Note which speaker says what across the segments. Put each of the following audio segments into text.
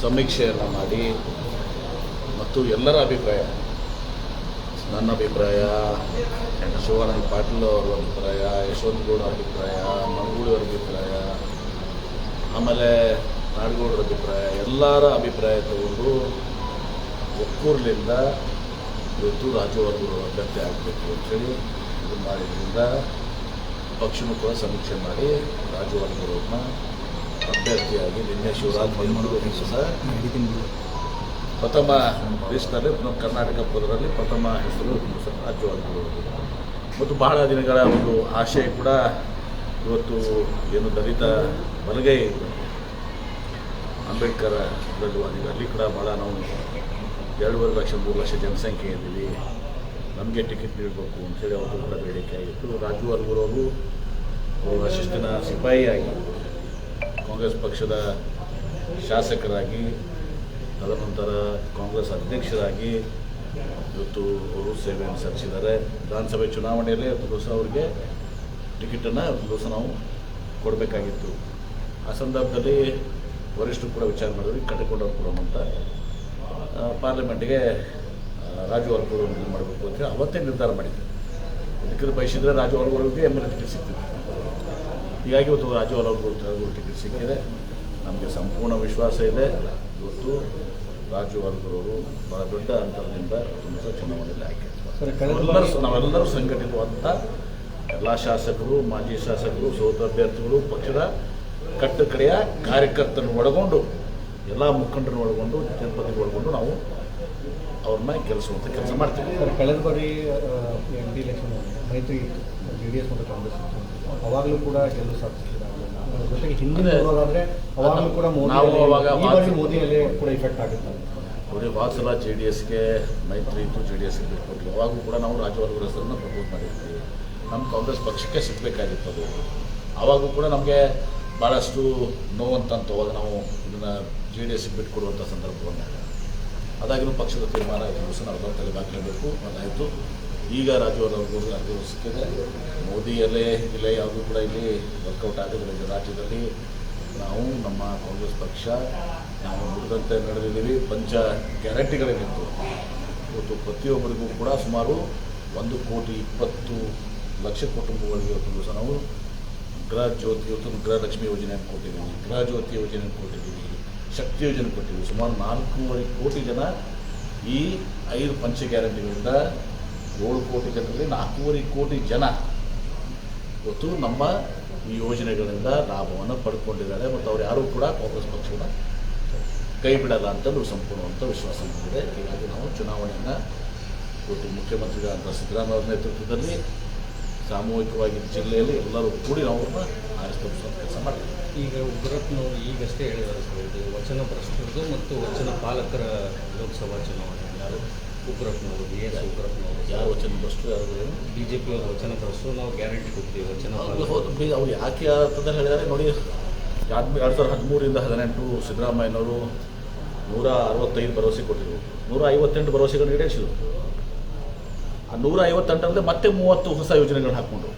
Speaker 1: ಸಮೀಕ್ಷೆಯನ್ನು ಮಾಡಿ ಮತ್ತು ಎಲ್ಲರ ಅಭಿಪ್ರಾಯ, ನನ್ನ ಅಭಿಪ್ರಾಯ, ಶಿವಾನಂದ ಪಾಟೀಲ್ ಅವರ ಅಭಿಪ್ರಾಯ, ಯಶವಂತಗೌಡ ಅಭಿಪ್ರಾಯ, ಮಂಗೂಳಿಯವರ ಅಭಿಪ್ರಾಯ, ಆಮೇಲೆ ನಾಡಗೌಡರ ಅಭಿಪ್ರಾಯ, ಎಲ್ಲರ ಅಭಿಪ್ರಾಯ ತಗೊಂಡು ಒಕ್ಕೂರ್ಲಿಂದ ಇವತ್ತು ರಾಜವರ್ಗರು ಅಭ್ಯರ್ಥಿ ಆಗಬೇಕು ಅಂತೇಳಿ ಇದು ಮಾಡಿದ್ರಿಂದ ಪಕ್ಷನೂ ಕೂಡ ಸಮೀಕ್ಷೆ ಮಾಡಿ ರಾಜವರ್ಗರವ್ರನ್ನ ಅಭ್ಯರ್ಥಿಯಾಗಿ ನಿನ್ನೆ ಶಿವರಾಜ್ ಮೈಮೂರು ಸಹ ಪ್ರಥಮ ಲಿಸ್ಟ್ನಲ್ಲಿ ಕರ್ನಾಟಕ ಪದರಲ್ಲಿ ಪ್ರಥಮ ಹೆಸರು ರಾಜ್ಯವಾಗ್ಬೋದು. ಮತ್ತು ಬಹಳ ದಿನಗಳ ಒಂದು ಆಶಯ ಕೂಡ ಇವತ್ತು ಏನು ದಲಿತ ಬಲಗೈ ಅಂಬೇಡ್ಕರ್ ಅಲ್ಲಿ ಕೂಡ ಭಾಳ ನಾವು 2.5 ಲಕ್ಷ 3 ಲಕ್ಷ ಜನಸಂಖ್ಯೆ ಇದ್ದೀವಿ, ನಮಗೆ ಟಿಕೆಟ್ ನೀಡಬೇಕು ಅಂತೇಳಿ ಅವತ್ತು ಕೂಡ ಬೇಡಿಕೆ ಆಗಿತ್ತು. ರಾಜವರ್ಗರವರು ಶಿಸ್ತಿನ ಸಿಪಾಯಿಯಾಗಿ ಕಾಂಗ್ರೆಸ್ ಪಕ್ಷದ ಶಾಸಕರಾಗಿ ತದನಂತರ ಕಾಂಗ್ರೆಸ್ ಅಧ್ಯಕ್ಷರಾಗಿ ಇವತ್ತು ಅವರು ಸೇವೆಯನ್ನು ಸಲ್ಲಿಸಿದ್ದಾರೆ. ವಿಧಾನಸಭೆ ಚುನಾವಣೆಯಲ್ಲಿ ಒಂದು ದಿವಸ ಅವರಿಗೆ ಟಿಕೆಟನ್ನು ಒಂದು ದಿವಸ ನಾವು ಕೊಡಬೇಕಾಗಿತ್ತು. ಆ ಸಂದರ್ಭದಲ್ಲಿ ವರಿಷ್ಠರು ಕೂಡ ವಿಚಾರ ಮಾಡಿದ್ವಿ, ಕಟ್ಟಿಕೊಂಡವ್ರು ಕೂಡ ಅಂತ ಪಾರ್ಲಿಮೆಂಟ್ಗೆ ರಾಜವರ್ಗರು ಇದು ಮಾಡಬೇಕು ಅಂತೇಳಿ ಅವತ್ತೇ ನಿರ್ಧಾರ ಮಾಡಿದ್ದೆ. ಇದಕ್ಕೆ ಬಯಸಿದರೆ ರಾಜವರ್ಗರಿಗೆ MLA ಟಿಕೆಟ್ ಸಿಗ್ತಿತ್ತು. ಹೀಗಾಗಿ ಇವತ್ತು ರಾಜವರ್ಗರು ಟಿಕೆಟ್ ಸಿಕ್ಕಿದೆ. ನಮಗೆ ಸಂಪೂರ್ಣ ವಿಶ್ವಾಸ ಇದೆ ಇವತ್ತು ರಾಜವರ್ಗರವರು ಬಹಳ ದೊಡ್ಡ ಅಂತರದಿಂದ ಚುನಾವಣೆಯಲ್ಲಿ ಆಯ್ಕೆ. ನಾವೆಲ್ಲರೂ ಸಂಘಟಿತವಾದಂಥ ಎಲ್ಲ ಶಾಸಕರು, ಮಾಜಿ ಶಾಸಕರು, ಸೋತ ಅಭ್ಯರ್ಥಿಗಳು, ಪಕ್ಷದ ಕಟ್ಟಕಡೆಯ ಕಾರ್ಯಕರ್ತರನ್ನು ಒಳಗೊಂಡು, ಎಲ್ಲ ಮುಖಂಡರನ್ನು ಒಳಗೊಂಡು, ಜನಪದರಿಗೆ ಒಳಗೊಂಡು ನಾವು ಅವ್ರನ್ನ ಕೆಲಸ ಮಾಡ್ತೀವಿ.
Speaker 2: ಸರ್, ಕಳೆದ ಬಾರಿ MP ಎಲೆಕ್ಷನ್ ಮೈತ್ರಿ ಇತ್ತು, JDS ಮತ್ತು ಕಾಂಗ್ರೆಸ್. ಅವಾಗಲೂ ಕೂಡ ಗೆಲ್ಲಲು ಸಾಧಿಸಿದ್ದಾರೆ. ಜೊತೆಗೆ ಹಿಂದಿನ ನೋಡೋದಾದರೆ ಅವಾಗಲೂ ಕೂಡ ಮೋದಿಯಲ್ಲೇ ಕೂಡ ಇಫೆಕ್ಟ್ ಆಗುತ್ತೆ
Speaker 1: ನೋಡಿ. ವಾತ್ಸಲ JDSಗೆ ಮೈತ್ರಿ ಇತ್ತು, JDSಗೆ ಬಿಟ್ಕೊಟ್ಟಿಲ್ಲ. ಅವಾಗೂ ಕೂಡ ನಾವು ರಾಜವರ್ಗರ ಹೆಸರನ್ನು ಪ್ರಪೋಸ್ ಮಾಡಿರ್ತೀವಿ. ನಮ್ಮ ಕಾಂಗ್ರೆಸ್ ಪಕ್ಷಕ್ಕೆ ಸಿಗಬೇಕಾಗಿತ್ತು ಅದು. ಆವಾಗೂ ಕೂಡ ನಮಗೆ ಭಾಳಷ್ಟು ನೋವಂತಂತು. ಅವಾಗ ನಾವು ಇದನ್ನು JDSಗೆ ಬಿಟ್ಕೊಡುವಂಥ ಸಂದರ್ಭ ಬಂದಾಗ ಅದಾಗಿನೂ ಪಕ್ಷದ ತೀರ್ಮಾನ ದಿವಸ ನಾವು ತಲೆಬಾಕಲೇಬೇಕು ಅದಾಯಿತು. ಈಗ ರಾಜವರ್ಗರವ್ರಿಗೆ ಅದು ಸಿಕ್ಕಿದೆ. ಮೋದಿಯಲ್ಲೇ ಇಲ್ಲ ಯಾವುದೂ ಕೂಡ ಇಲ್ಲಿ ವರ್ಕೌಟ್ ಆಗೋದ್ರಿಂದ ರಾಜ್ಯದಲ್ಲಿ ನಾವು ನಮ್ಮ ಕಾಂಗ್ರೆಸ್ ಪಕ್ಷ ನಾವು ನುಡಿದಂತೆ ನಡೆದಿದ್ದೀವಿ. ಪಂಚ ಗ್ಯಾರಂಟಿಗಳೇನಿತ್ತು ಇವತ್ತು ಪ್ರತಿಯೊಬ್ಬರಿಗೂ ಕೂಡ ಸುಮಾರು 1,20,00,000 ಕುಟುಂಬಗಳಿಗೆ ಇವತ್ತು ದಿವಸ ನಾವು ಗೃಹ ಜ್ಯೋತಿ, ಇವತ್ತು ಗೃಹಲಕ್ಷ್ಮಿ ಯೋಜನೆಯನ್ನು ಕೊಟ್ಟಿದ್ದೀವಿ, ಗೃಹ ಜ್ಯೋತಿ ಯೋಜನೆಯನ್ನು ಕೊಟ್ಟಿದ್ದೀವಿ, ಶಕ್ತಿ ಯೋಜನೆ ಕೊಟ್ಟಿದ್ದೀವಿ. ಸುಮಾರು 4.5 ಕೋಟಿ ಜನ ಈ 5 ಪಂಚ ಗ್ಯಾರಂಟಿಗಳಿಂದ 7 ಕೋಟಿ ಜನರಲ್ಲಿ 4.5 ಕೋಟಿ ಜನ ಇವತ್ತು ನಮ್ಮ ಈ ಯೋಜನೆಗಳಿಂದ ಲಾಭವನ್ನು ಪಡ್ಕೊಂಡಿದ್ದಾರೆ. ಮತ್ತು ಅವ್ರು ಯಾರೂ ಕೂಡ ಕಾಂಗ್ರೆಸ್ ಪಕ್ಷದ ಕೈ ಬಿಡಲ್ಲ ಅಂತಲೂ ಸಂಪೂರ್ಣವಂತ ವಿಶ್ವಾಸ ಬಂದಿದೆ. ಹೀಗಾಗಿ ನಾವು ಚುನಾವಣೆಯನ್ನು ಇವತ್ತು ಮುಖ್ಯಮಂತ್ರಿಗಳಂಥ ಸಿದ್ದರಾಮಯ್ಯ ನೇತೃತ್ವದಲ್ಲಿ ಸಾಮೂಹಿಕವಾಗಿ ಜಿಲ್ಲೆಯಲ್ಲಿ ಎಲ್ಲರೂ ಕೂಡಿ ನಾವು ಅವ್ರನ್ನ ಆರಿಸ್ತುವ ಕೆಲಸ ಮಾಡ್ತೀವಿ.
Speaker 2: ಈಗ ಉಗ್ರಪ್ಪನವರು ಈಗಷ್ಟೇ ಹೇಳಿದ್ದಾರೆ ಸರ್, ಇದು ವಚನ ಭ್ರಷ್ಟರದು ಮತ್ತು ವಚನ ಪಾಲಕರ ಲೋಕಸಭಾ ಚುನಾವಣೆ. ಯಾರು ಉಗ್ರಪ್ಪನವರು, BS ಉಗ್ರಪ್ಪನವರು
Speaker 1: ಯಾರು ವಚನ ಭ್ರಷ್ಟರು, ಯಾರು
Speaker 2: BJP ಅವರು ವಚನ ಭ್ರಷ್ಟರು, ನಾವು ಗ್ಯಾರಂಟಿ ಕೊಡ್ತೀವಿ ವಚನ
Speaker 1: ಅವ್ರು ಯಾಕೆ ಅಂತಂದ್ರೆ ಹೇಳಿದ್ದಾರೆ ನೋಡಿ. 2013ರಿಂದ 2018 ಸಿದ್ದರಾಮಯ್ಯನವರು 165 ಭರವಸೆ ಕೊಟ್ಟಿದ್ರು, 158 ಭರವಸೆಗಳನ್ನು ಈಡೇರಿಸಿದ್ರು. ಆ 158ರಲ್ಲಿ ಮತ್ತೆ 30 ಹೊಸ ಯೋಜನೆಗಳನ್ನ ಹಾಕ್ಕೊಂಡ್ರು.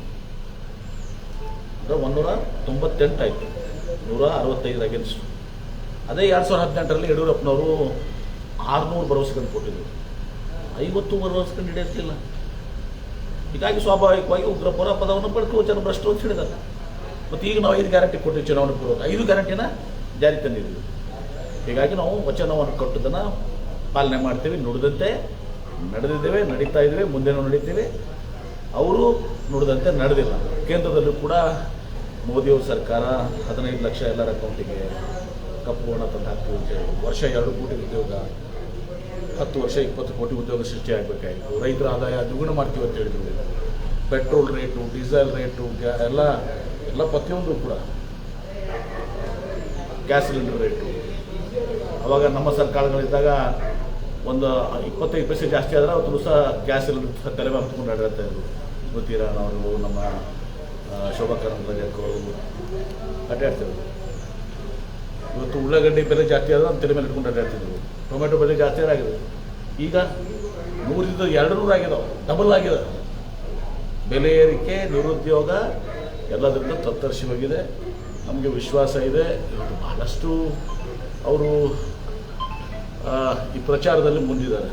Speaker 1: ಅಂದರೆ 198 ಆಯಿತು, 165 ಅಗೇನ್ಸ್ಟ್. ಅದೇ 2018ರಲ್ಲಿ ಯಡಿಯೂರಪ್ಪನವರು 600 ಭರವಸೆಗಳನ್ನು ಕೊಟ್ಟಿದ್ರು, 50 ಭರವಸೆಗಳನ್ನು ಈಡೇರಿಸಲಿಲ್ಲ. ಹೀಗಾಗಿ ಸ್ವಾಭಾವಿಕವಾಗಿ ಉಗ್ರಪ್ಪರ ಪದವನ್ನು ಬಳಕೆ ವಚನ ಭ್ರಷ್ಟರು ಅಂತ ಹೇಳಿದ್ದಾರೆ. ಮತ್ತು ಈಗ ನಾವು 5 ಗ್ಯಾರಂಟಿ ಕೊಟ್ಟಿವಿ, ಚುನಾವಣೆ ಪೂರ್ವಕ 5 ಗ್ಯಾರಂಟಿನ ಜಾರಿ ತಂದಿದ್ದೀವಿ. ಹೀಗಾಗಿ ನಾವು ವಚನವನ್ನು ಕೊಟ್ಟದನ್ನು ಪಾಲನೆ ಮಾಡ್ತೀವಿ, ನುಡಿದಂತೆ ನಡೆದಿದ್ದೇವೆ, ನಡೀತಾ ಇದ್ದೇವೆ, ಮುಂದೆನೂ ನಡೀತೀವಿ. ಅವರು ನುಡಿದಂತೆ ನಡೆದಿಲ್ಲ. ಕೇಂದ್ರದಲ್ಲೂ ಕೂಡ ಮೋದಿಯವ್ರ ಸರ್ಕಾರ 15 ಲಕ್ಷ ಎಲ್ಲರ ಅಕೌಂಟಿಗೆ ಕಪ್ಪು ಹಣ ತಂದು ಹಾಕ್ತೀವಿ ಅಂತೇಳಿ ವರ್ಷ 2 ಕೋಟಿ ಉದ್ಯೋಗ, 10 ವರ್ಷ 20 ಕೋಟಿ ಉದ್ಯೋಗ ಸೃಷ್ಟಿ ಆಗಬೇಕಾಗಿತ್ತು. ರೈತರ ಆದಾಯ ದ್ವಿಗುಣ ಮಾಡ್ತೀವಿ ಅಂತ ಹೇಳಿದ್ರು. ಪೆಟ್ರೋಲ್ ರೇಟು, ಡೀಸೆಲ್ ರೇಟು, ಎಲ್ಲ ಪ್ರತಿಯೊಂದು ಕೂಡ, ಗ್ಯಾಸ್ ಸಿಲಿಂಡರ್ ರೇಟು ಅವಾಗ ನಮ್ಮ ಸರ್ಕಾರಗಳಿದ್ದಾಗ ಒಂದು 25 ಪೈಸೆ ಜಾಸ್ತಿ ಆದರೆ ಅವತ್ತು ಸಹ ಗ್ಯಾಸ್ ಸಿಲಿಂಡರ್ ತಲೆ ಮೇಲೆ ಹತ್ಕೊಂಡು ಆಡಾಡ್ತಾ ಇದ್ರು. ಸ್ಮೃತಿ ಇರಾನಿ ಅವರು, ನಮ್ಮ ಶೋಭಾ ಕರಂದ್ಲಾಜೆ ಅವರು ಅಡ್ಡಾಡ್ತಿದ್ರು. ಇವತ್ತು ಉಳ್ಳಾಗಡ್ಡಿ ಬೆಲೆ ಜಾಸ್ತಿ ಆದ್ರೆ ನಮ್ಮ ತಲೆ ಮೇಲೆ ಇಟ್ಕೊಂಡು ಅಡ್ಡಾಡ್ತಿದ್ರು. ಟೊಮೆಟೊ ಬೆಲೆ ಜಾಸ್ತಿ ಆಗಿದೆ. ಈಗ 100 200 ಆಗಿದಾವೆ, ಡಬಲ್ ಆಗಿದೆ. ಬೆಲೆ ಏರಿಕೆ, ನಿರುದ್ಯೋಗ ಎಲ್ಲದರಿಂದ ತತ್ತರಿಸಿ ಹೋಗಿದೆ. ನಮಗೆ ವಿಶ್ವಾಸ ಇದೆ ಇವತ್ತು ಬಹಳಷ್ಟು ಅವರು ಈ ಪ್ರಚಾರದಲ್ಲಿ ಮುಂದಿದ್ದಾರೆ.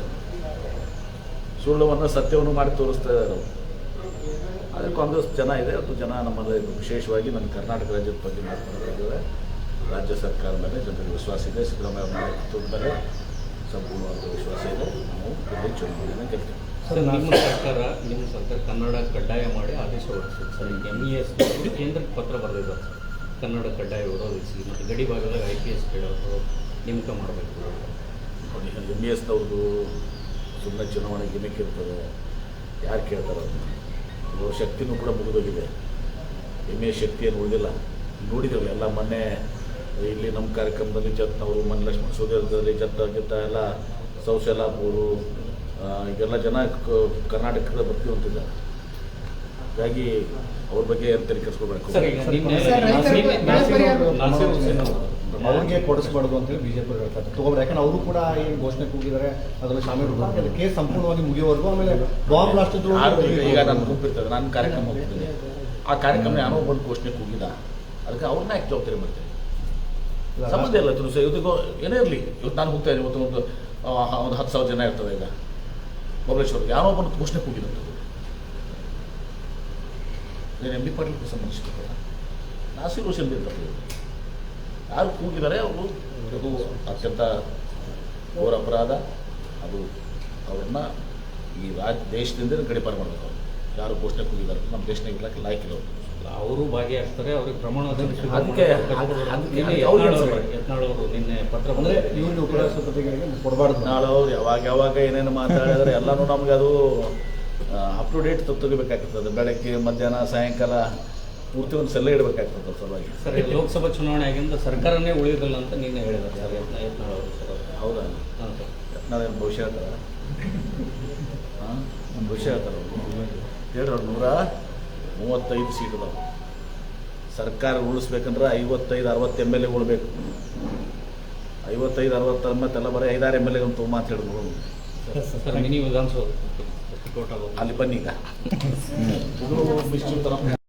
Speaker 1: ಸುಳ್ಳುವನ್ನು ಸತ್ಯವನ್ನು ಮಾಡಿ ತೋರಿಸ್ತಾ ಇದ್ದಾರೆ ಅವರು. ಆದರೆ ಕಾಂಗ್ರೆಸ್ ಜನ ಇದೆ, ಅದು ಜನ ನಮ್ಮಲ್ಲಿ ವಿಶೇಷವಾಗಿ ನಮ್ಮ ಕರ್ನಾಟಕ ರಾಜ್ಯದ ಬಗ್ಗೆ ಮಾತನಾಡ್ತಿದ್ದಾರೆ. ರಾಜ್ಯ ಸರ್ಕಾರ ಮೇಲೆ ಜನರಿಗೆ ವಿಶ್ವಾಸ ಇದೆ. ಸಿದ್ದರಾಮಯ್ಯ ಅವರ ನೇತೃತ್ವದ ಮೇಲೆ ಸಂಪೂರ್ಣವಾದ ವಿಶ್ವಾಸ ಇದೆ. ನಾವು ಇಲ್ಲಿ ಚುನಾವಣೆಯನ್ನು ಗೆಲ್ತೇವೆ.
Speaker 3: ಸರ್, ನಿಮ್ಮ ಸರ್ಕಾರ ಕನ್ನಡ ಕಡ್ಡಾಯ ಮಾಡಿ ಆದೇಶ ಹೊರಡಿಸಿದೆ ಸರ್. MES ಕೇಂದ್ರಕ್ಕೆ ಪತ್ರ ಬರೆದಿದ್ದಾರೆ ಸರ್, ಕನ್ನಡ ಕಡ್ಡಾಯ ವಿರೋಧಿಸಿ ಮತ್ತು ಗಡಿ ಭಾಗದಾಗ IPS ಕೇಳೋದು ನೇಮಕ ಮಾಡಬೇಕು.
Speaker 1: ನೋಡಿ, MESನವ್ರದ್ದು ಸುಮ್ಮನೆ ಚುನಾವಣೆ ಗಿಮಿಕ್ ಇರ್ತದೆ, ಯಾರು ಕೇಳ್ತಾರೆ ಅದನ್ನು. ಇವಾಗ ಶಕ್ತಿನೂ ಕೂಡ ಮುಗಿದೋಗಿದೆ. MES ಶಕ್ತಿಯನ್ನು ಉಳಿದಿಲ್ಲ. ನೋಡಿದ್ರಲ್ಲ ಎಲ್ಲ ಮೊನ್ನೆ ಇಲ್ಲಿ ನಮ್ಮ ಕಾರ್ಯಕ್ರಮದಲ್ಲಿ ಜತ್ನವರು, ಮನೆ ಲಕ್ಷ್ಮಣ ಸೋದರದಲ್ಲಿ ಜತ್ತ ಎಲ್ಲ ಸೌಶಲಾಪುರು ಈಗೆಲ್ಲ ಜನ ಕರ್ನಾಟಕದ ಬರ್ತೀವಿ ಅಂತಿದ್ದಾರೆ. ಹಾಗಾಗಿ ಅವ್ರ ಬಗ್ಗೆ ತಲೆ ಕೆಡಿಸ್ಕೋಬೇಕು.
Speaker 2: ಅವ್ರಿಗೆ ಕೊಡಿಸ್ಬಾರ್ದು ಅಂತೇಳಿ BJP ಹೇಳ್ತಾರೆ ತಗೋಬಾರ್ದು. ಯಾಕಂದ್ರೆ ಅವರು ಕೂಡ ಏನು ಘೋಷಣೆ ಕೂಗಿದ್ದಾರೆ, ಅದರಲ್ಲಿ ಶಾಮೀಲು ಅದು ಕೇಸ್ ಸಂಪೂರ್ಣವಾಗಿ ಮುಗಿಯೋವರೆಗೂ. ಆಮೇಲೆ ಬಾಂಬ್ ಬ್ಲಾಸ್ಟ್
Speaker 1: ಈಗ ನಾನು ಗುಂಪಿರ್ತದೆ, ನಾನು ಕಾರ್ಯಕ್ರಮ ಹೋಗ್ತೀನಿ, ಆ ಕಾರ್ಯಕ್ರಮ ಯಾರೋ ಬಂದು ಘೋಷಣೆ ಕೂಗಿಲ್ಲ, ಅದಕ್ಕೆ ಅವ್ರನ್ನ ಯಾಕೆ ಜವಾಬ್ದಾರಿ ಮಾಡ್ತೇನೆ? ಸಂಬಂಧ ಇಲ್ಲ. ಇವತ್ತಿಗೂ ಏನೇ ಇರಲಿ, ಇವತ್ತು ನಾನು ಹೋಗ್ತಾ ಇದ್ದೀನಿ, ಇವತ್ತು ಒಂದು 10,000 ಜನ ಇರ್ತದೆ. ಈಗ ಬಬಲೇಶ್ವರ್ಗೆ ಯಾರೋ ಬಂದು ಘೋಷಣೆ ಕೂಗಿದಂಥದ್ದು ಏನು MB ಪಾಟೀಲ್ಗೆ ಸಂಬಂಧಿಸಿದ ನಾಸಿರ್ ಹುಸೇನ್ ಇರ್ತದೆ. ಯಾರು ಕೂಗಿದ್ದಾರೆ ಅವರು, ಅದು ಅತ್ಯಂತ ಘೋರ ಅಪರಾಧ. ಅದು ಅವ್ರನ್ನ ಈ ದೇಶದಿಂದ ಗಡಿಪಾರು ಮಾಡಬೇಕು. ಅವರು ಯಾರು ಘೋಷಣೆ ಕೂಗಿದ್ದಾರೆ ನಮ್ಮ ದೇಶನಾಗ ಇರ್ಲಿಕ್ಕೆ ಲಾಯ್ಕಿಲ್ಲ ಅವರು.
Speaker 3: ಅವರು ಭಾಗಿಯಾಗ್ತಾರೆ, ಅವ್ರಿಗೆ ಪ್ರಮಾಣ
Speaker 1: ಅದಕ್ಕೆ
Speaker 3: ಯತ್ನಾಳವರು ನಿನ್ನೆ ಪತ್ರ
Speaker 2: ಅಂದರೆ ಇವ್ರಿಗೆ ಉಪರಾಷ್ಟ್ರಪತಿಗಳಿಗೆ ಕೊಡಬಾರ್ದು.
Speaker 1: ನಾಳೆ ಅವ್ರು ಯಾವಾಗ ಏನೇನು ಮಾತಾಡಿದ್ರೆ ಎಲ್ಲನೂ ನಮಗೆ ಅದು ಅಪ್ ಟು ಡೇಟ್ ತೆಗಿಬೇಕಾಗ್ತದೆ. ಬೆಳಗ್ಗೆ ಮಧ್ಯಾಹ್ನ ಸಾಯಂಕಾಲ ಪೂರ್ತಿ ಒಂದು ಸೆಲ್ಲ ಇಡಬೇಕಾಗ್ತದೆ ಸಲುವಾಗಿ.
Speaker 3: ಸರ್, ಲೋಕಸಭಾ ಚುನಾವಣೆ ಆಗಿಂದ ಸರ್ಕಾರನೇ ಉಳಿಯೋದಿಲ್ಲ ಅಂತ ನಿನ್ನೆ ಹೇಳಿದ್ದಾರೆ ಯಾರು? ಯತ್ನಾಳವರು ಸರ್.
Speaker 1: ಹೌದಾ?
Speaker 3: ಹಾಂ ಸರ್.
Speaker 1: ಯತ್ನಾಳ್ ಏನು ಭವಿಷ್ಯ ಹೇಳ್ತಾರ? ಒಂದು ಭವಿಷ್ಯ ಹೇಳ್ತಾರೆ ಹೇಳ್ರಿ. ಅವ್ರು 135 ಸೀಟ್ ಅದಾವೆ. ಸರ್ಕಾರ ಉಳಿಸ್ಬೇಕಂದ್ರೆ 55-60 MLA ಉಳ್ಬೇಕು. 55-60 ಮತ್ತೆಲ್ಲ ಬರೀ 5-6 MLA ಅಂತ ಮಾತು ಹೇಳಿದ್ರು.
Speaker 3: ಸರ್, ಮಿನಿ ವಿಧಾನಸೌಧ
Speaker 1: ಅಲ್ಲಿ ಬನ್ನಿ ಈಗ ಇದು ಮಿಸ್ಟರ್